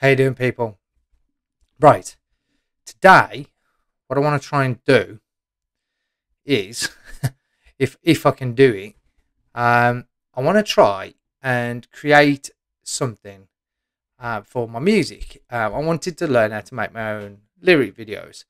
How you doing, people? Right, today, what I want to try and do is, if I can do it, I want to try and create something for my music. I wanted to learn how to make my own lyric videos,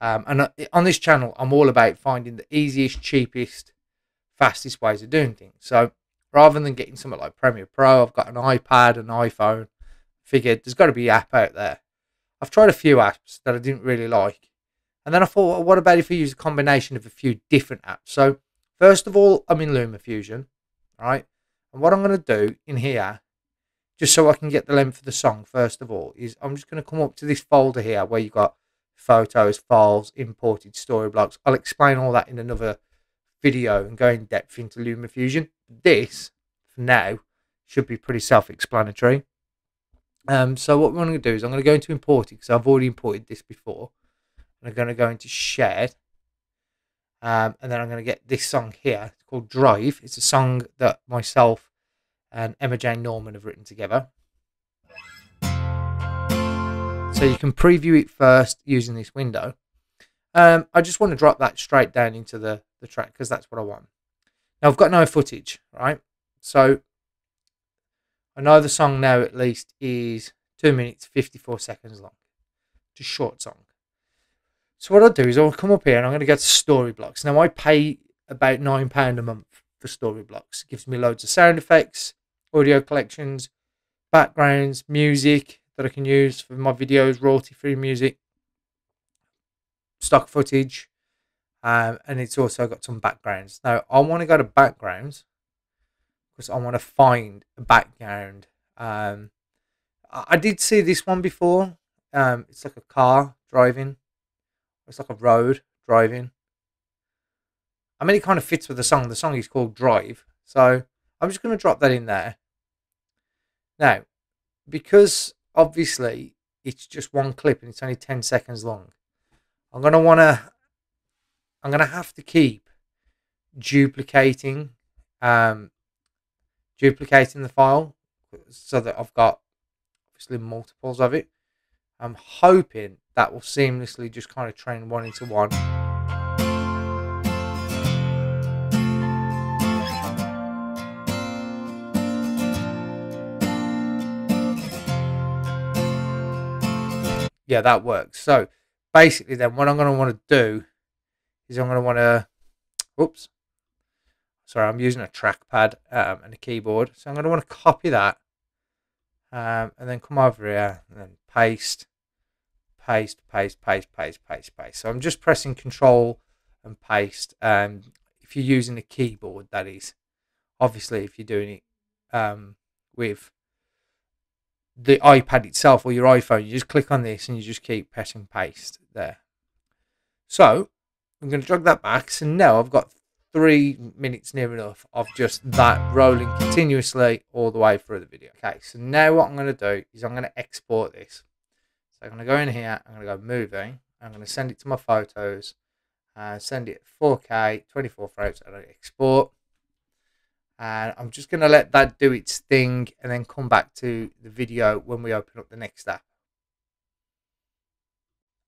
and on this channel, I'm all about finding the easiest, cheapest, fastest ways of doing things. So rather than getting something like Premiere Pro, I've got an iPad, an iPhone. Figured there's got to be an app out there. I've tried a few apps that I didn't really like. And then I thought, well, what about if we use a combination of a few different apps? So first of all, I'm in Lumafusion, right? And what I'm going to do in here, just so I can get the length of the song, first of all, is I'm just going to come up to this folder here where you've got photos, files, imported story blocks. I'll explain all that in another video and go in depth into Lumafusion. This, for now, should be pretty self-explanatory. So what we're going to do is I'm going to go into imported because I've already imported this before. I'm going to go into shared, and then I'm going to get this song here. It's called Drive. It's a song that myself and Emma Jane Norman have written together. So you can preview it first using this window. I just want to drop that straight down into the track because that's what I want. Now I've got no footage, right? So I know the song now at least is 2 minutes 54 seconds long. It's a short song. So what I'll do is I'll come up here and I'm going to go to story blocks. Now I pay about £9 a month for story blocks. It gives me loads of sound effects, audio collections, backgrounds, music that I can use for my videos, royalty-free music, stock footage, and it's also got some backgrounds. Now I want to go to backgrounds because I want to find a background. I did see this one before. It's like a car driving. It's like a road driving. I mean, it kind of fits with the song. The song is called Drive. So I'm just going to drop that in there. Now, because obviously it's just one clip and it's only 10 seconds long, I'm going to have to keep duplicating the file so that I've got obviously multiples of it. I'm hoping that will seamlessly just kind of train one into one. Yeah, that works. So basically then what I'm going to want to do is I'm going to want to, oops, sorry, I'm using a trackpad and a keyboard. So I'm going to want to copy that and then come over here and then paste. So I'm just pressing Control and paste. If you're using a keyboard, that is. Obviously, if you're doing it with the iPad itself or your iPhone, you just click on this and you just keep pressing paste there. So I'm going to drag that back. So now I've got 3 minutes near enough of just that rolling continuously all the way through the video. Okay, so now what I'm going to do is I'm going to export this. So I'm going to go in here, I'm going to go movie, I'm going to send it to my photos, send it 4K, 24 frames, and I export. And I'm just going to let that do its thing and then come back to the video when we open up the next app.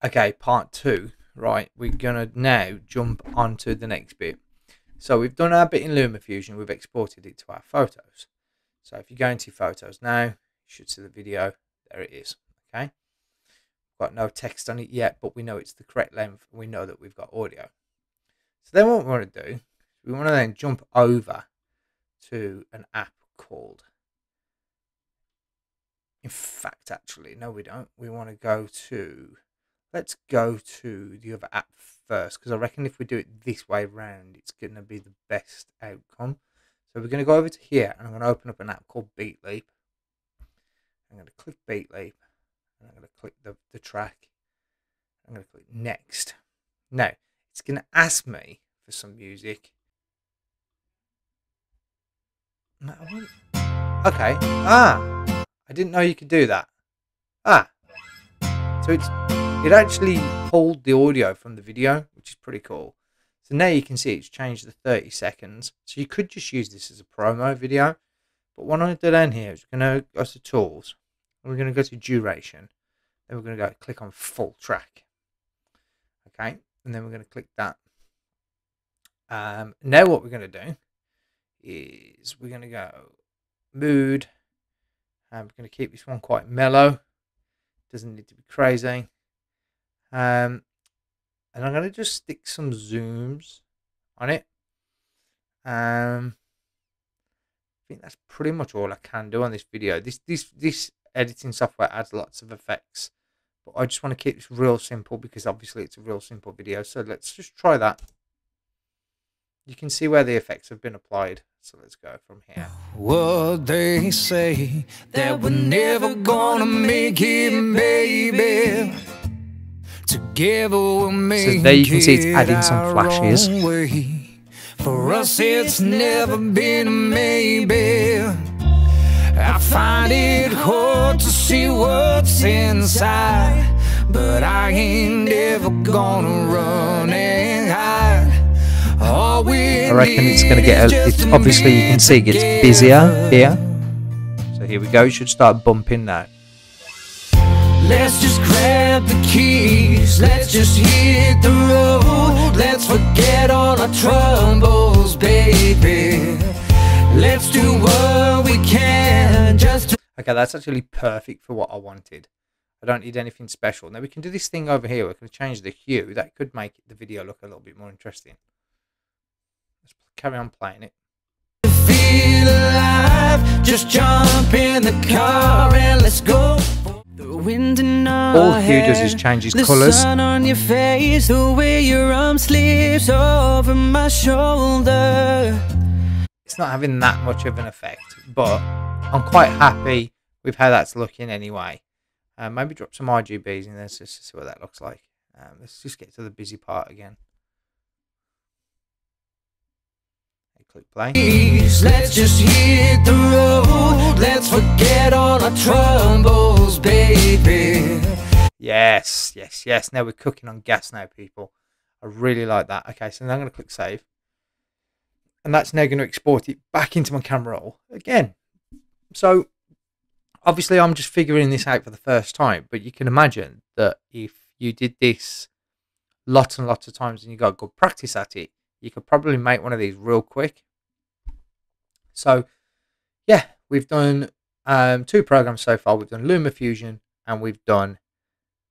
Okay, part 2, right, we're going to now jump onto the next bit. So we've done our bit in Lumafusion, we've exported it to our photos. So if you go into photos now, you should see the video, there it is, okay? Got no text on it yet, but we know it's the correct length and we know that we've got audio. So then what we want to do, we want to then jump over to an app called, in fact, actually, no we don't. We want to go to, let's go to the other app first, because I reckon if we do it this way round, it's going to be the best outcome. So we're going to go over to here and I'm going to open up an app called Beatleap. I'm going to click Beatleap. I'm going to click the track. I'm going to click next. Now, it's going to ask me for some music. Okay. I didn't know you could do that. So it actually pulled the audio from the video, which is pretty cool. So now you can see it's changed to 30 seconds. So you could just use this as a promo video. But what I'm going to do down here is going to go to Tools. And we're going to go to duration. Then we're going to go click on full track. Okay, and then we're going to click that. Now what we're going to do is we're going to go mood. And we're going to keep this one quite mellow. Doesn't need to be crazy. And I'm going to just stick some zooms on it. I think that's pretty much all I can do on this video. This editing software adds lots of effects, but I just want to keep this real simple because obviously it's a real simple video. So let's just try that. You can see where the effects have been applied. So let's go from here. What they say that we're never gonna make it, baby. Together we'll make so there you can see it's adding some flashes. For us it's never been a maybe. I find it hard to see what's inside, but I ain't ever gonna run and hide. I reckon it's going to get obviously you can see it gets busier here. So here we go, it should start bumping now. Let's just grab the keys, let's just hit the road. Let's forget all our troubles, baby. Let's do what we can just to... Okay, that's actually perfect for what I wanted. I don't need anything special. Now we can do this thing over here. We can change the hue. That could make the video look a little bit more interesting. Let's carry on playing it. Feel alive, just jump in the car and let's go. The wind in our All hue does is change his colours. The sun on your face, the way your arm slips over my shoulder. It's not having that much of an effect, but I'm quite happy with how that's looking anyway. Maybe drop some RGBs in there just to see what that looks like. Let's just get to the busy part again. Click play. Let's just hit the road. Let's forget all our troubles, baby. Yes, yes, yes. Now we're cooking on gas now, people. I really like that. Okay, so now I'm going to click save. And that's now going to export it back into my camera roll again. So obviously I'm just figuring this out for the first time, but you can imagine that if you did this lots and lots of times and you got good practice at it, you could probably make one of these real quick. So yeah, we've done 2 programs so far. We've done Lumafusion and we've done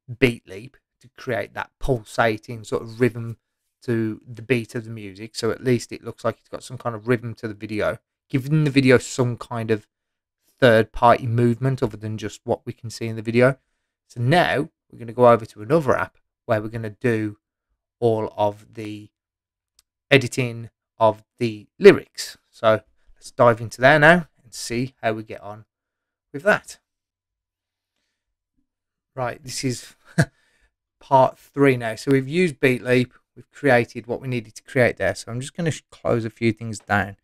Beatleap to create that pulsating sort of rhythm to the beat of the music. So at least it looks like it's got some kind of rhythm to the video, giving the video some kind of third-party movement other than just what we can see in the video. So now we're going to go over to another app where we're going to do all of the editing of the lyrics. So let's dive into there now and see how we get on with that. Right, this is part 3 now. So we've used Beatleap, we've created what we needed to create there. So I'm just going to close a few things down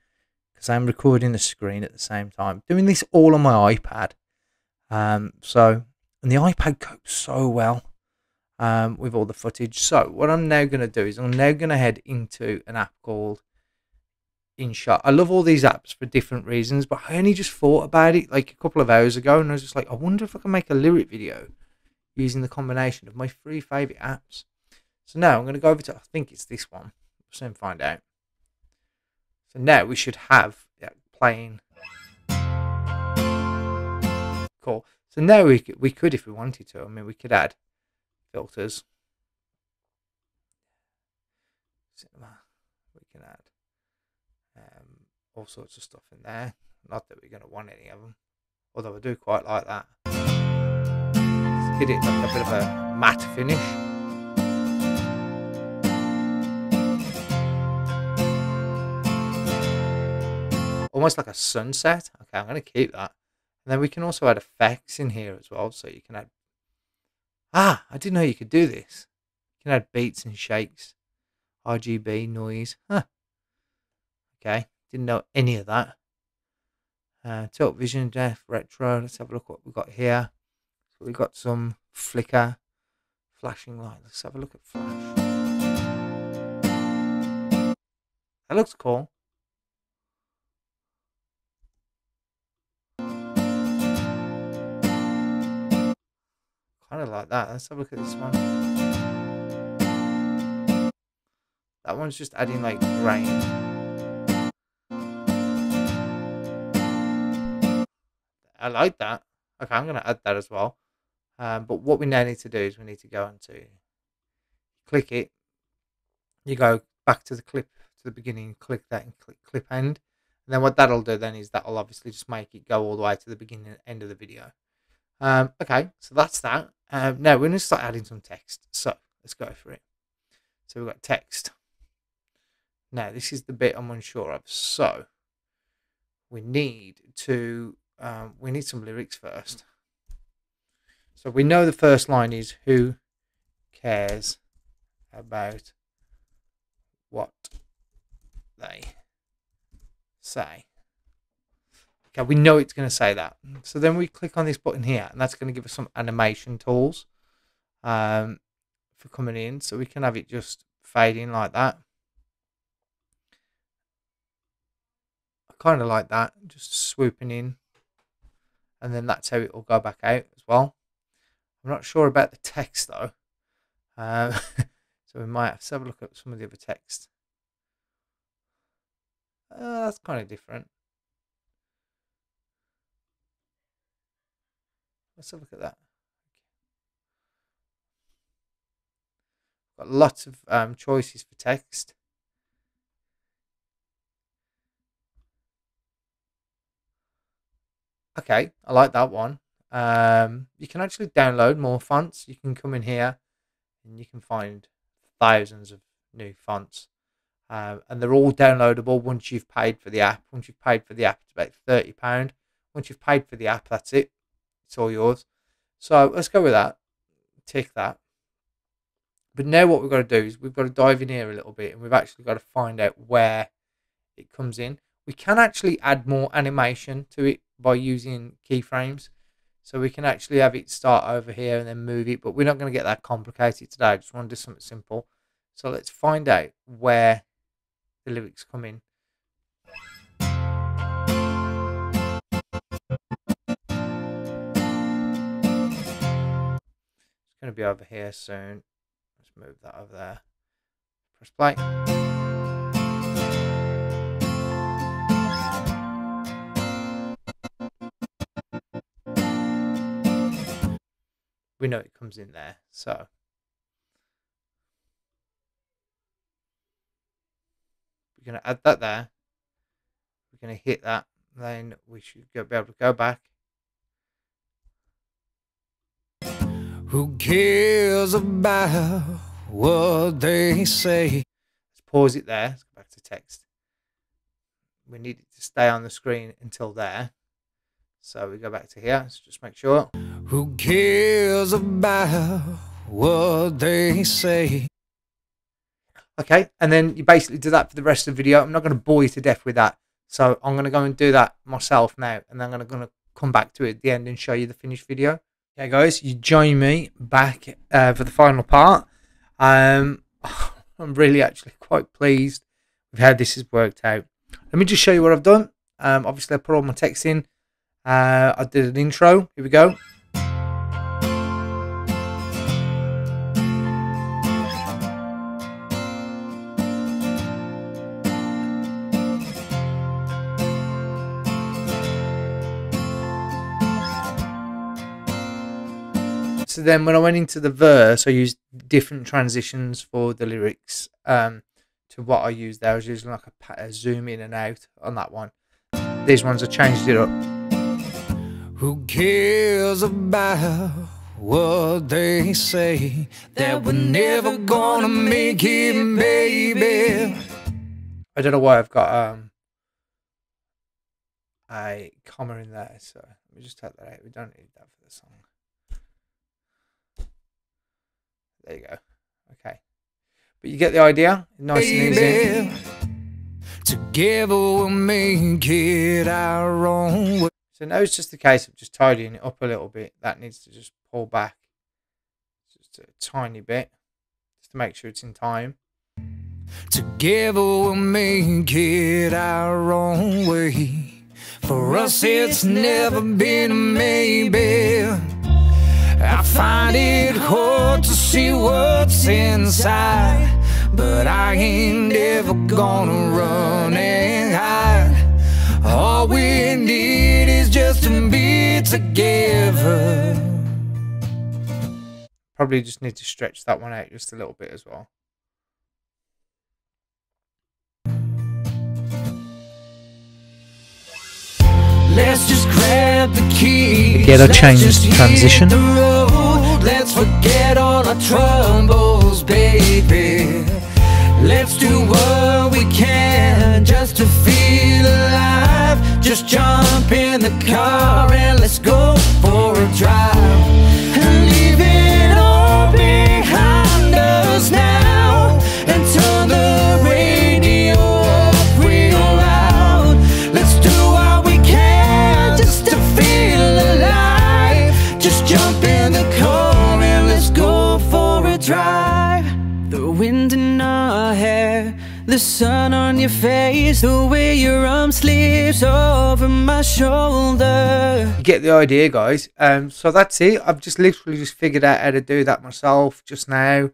because I'm recording the screen at the same time. Doing this all on my iPad. And the iPad copes so well with all the footage. So what I'm now going to do is I'm now going to head into an app called InShot. I love all these apps for different reasons, but I only just thought about it like a couple of hours ago, and I was just like, I wonder if I can make a lyric video using the combination of my 3 favourite apps. So now I'm going to go over to, I think it's this one. We'll soon find out. So now we should have playing. Cool. So now we could, if we wanted to, I mean, we could add filters. We can add all sorts of stuff in there. Not that we're going to want any of them, although I do quite like that. Let's get it like a bit of a matte finish. Almost like a sunset. Okay, I'm going to keep that. And then we can also add effects in here as well. So you can add... I didn't know you could do this. You can add beats and shakes. RGB, noise. Okay, didn't know any of that. Tilt, vision, depth, retro. Let's have a look what we've got here. So we've got some flicker, flashing light. Let's have a look at flash. That looks cool. kind of like that. Let's have a look at this one. That one's just adding like rain. I like that. Okay, I'm going to add that as well. But what we now need to do is we need to go into, click it. You go back to the clip, to the beginning, click that and click clip end. And then what that'll do then is that'll obviously just make it go all the way to the beginning and end of the video. Okay, so that's that. Now we're going to start adding some text. So let's go for it. So we've got text. Now this is the bit I'm unsure of. So we need to we need some lyrics first. So we know the first line is who cares about what they say. Okay, we know it's going to say that. So then we click on this button here, and that's going to give us some animation tools for coming in. So we can have it just fade in like that. I kind of like that, just swooping in. And then that's how it will go back out as well. I'm not sure about the text though. So we might have to have a look at some of the other text. That's kind of different. Let's have a look at that. Got lots of choices for text. Okay, I like that one. You can actually download more fonts. You can come in here and you can find thousands of new fonts. And they're all downloadable once you've paid for the app. Once you've paid for the app, it's about £30. Once you've paid for the app, that's it. It's all yours. So let's go with that. Tick that. But now what we've got to do is we've got to dive in here a little bit, and we've actually got to find out where it comes in. We can actually add more animation to it by using keyframes. So we can actually have it start over here and then move it, but we're not going to get that complicated today. I just want to do something simple. So let's find out where the lyrics come in. It's going to be over here soon. Let's move that over there. Press play. We know it comes in there, so we're going to add that there. We're going to hit that, then we should be able to go back. Who cares about what they say? Let's pause it there. Let's go back to text. We need it to stay on the screen until there. So we go back to here. Let's just make sure. Who cares about what they say? Okay, and then you basically do that for the rest of the video. I'm not going to bore you to death with that. So I'm going to go and do that myself now. And then I'm going to come back to it at the end and show you the finished video. Okay, guys, you join me back for the final part. I'm really actually quite pleased with how this has worked out. Let me just show you what I've done. Obviously, I put all my text in. I did an intro. Here we go. So then when I went into the verse, I used different transitions for the lyrics to what I used there. I was using like a zoom in and out on that one. These ones I changed it up. Who cares about what they say? That we're never gonna make it, baby. I don't know why I've got a comma in there, so let me just take that out. We don't need that for the song. There you go. Okay. But you get the idea. Nice and easy. Together we'll make it our own way. So now it's just a case of just tidying it up a little bit. That needs to just pull back just a tiny bit, just to make sure it's in time. Together we'll make it our own way. For us it's never been a maybe. I find it hard to see what's inside, but I ain't ever gonna run and hide. All we need is just to be together. Probably just need to stretch that one out just a little bit as well. Let's just grab the keys. Get a change transition. Let's forget all our troubles, baby. Let's do what we can just to feel alive. Just jump in the car and let's go for a drive. And leave it all behind us now. And turn the radio up real loud. Let's do what we can just to feel alive. Just jump in the car and let's go for a drive. The wind in our hair, the sun on your face, the way your arm slips over my shoulder. You get the idea, guys. So that's it. I've just literally just figured out how to do that myself just now.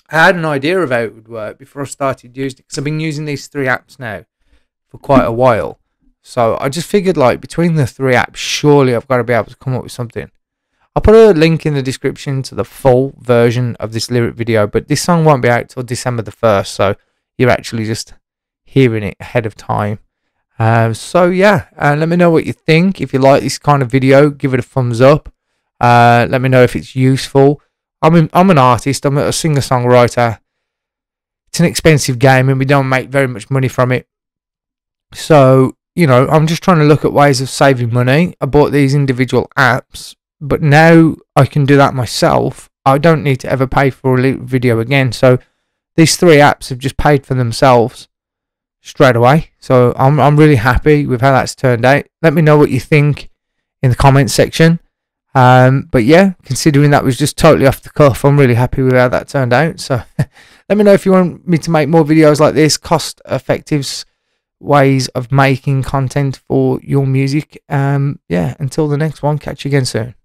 I had an idea of how it would work before I started using it, because I've been using these 3 apps now for quite a while. So I just figured, like, between the 3 apps, surely I've got to be able to come up with something. I'll put a link in the description to the full version of this lyric video, but this song won't be out till December the 1st, so you're actually just hearing it ahead of time. So yeah, let me know what you think. If you like this kind of video, give it a thumbs up. Let me know if it's useful. I'm an artist. I'm a singer-songwriter. It's an expensive game, and we don't make very much money from it. So, you know, I'm just trying to look at ways of saving money. I bought these individual apps, but now I can do that myself. I don't need to ever pay for a video again. So these 3 apps have just paid for themselves straight away. So I'm really happy with how that's turned out. Let me know what you think in the comments section. But yeah, considering that was just totally off the cuff, I'm really happy with how that turned out. So let me know if you want me to make more videos like this, cost-effective ways of making content for your music. Yeah, until the next one, catch you again soon.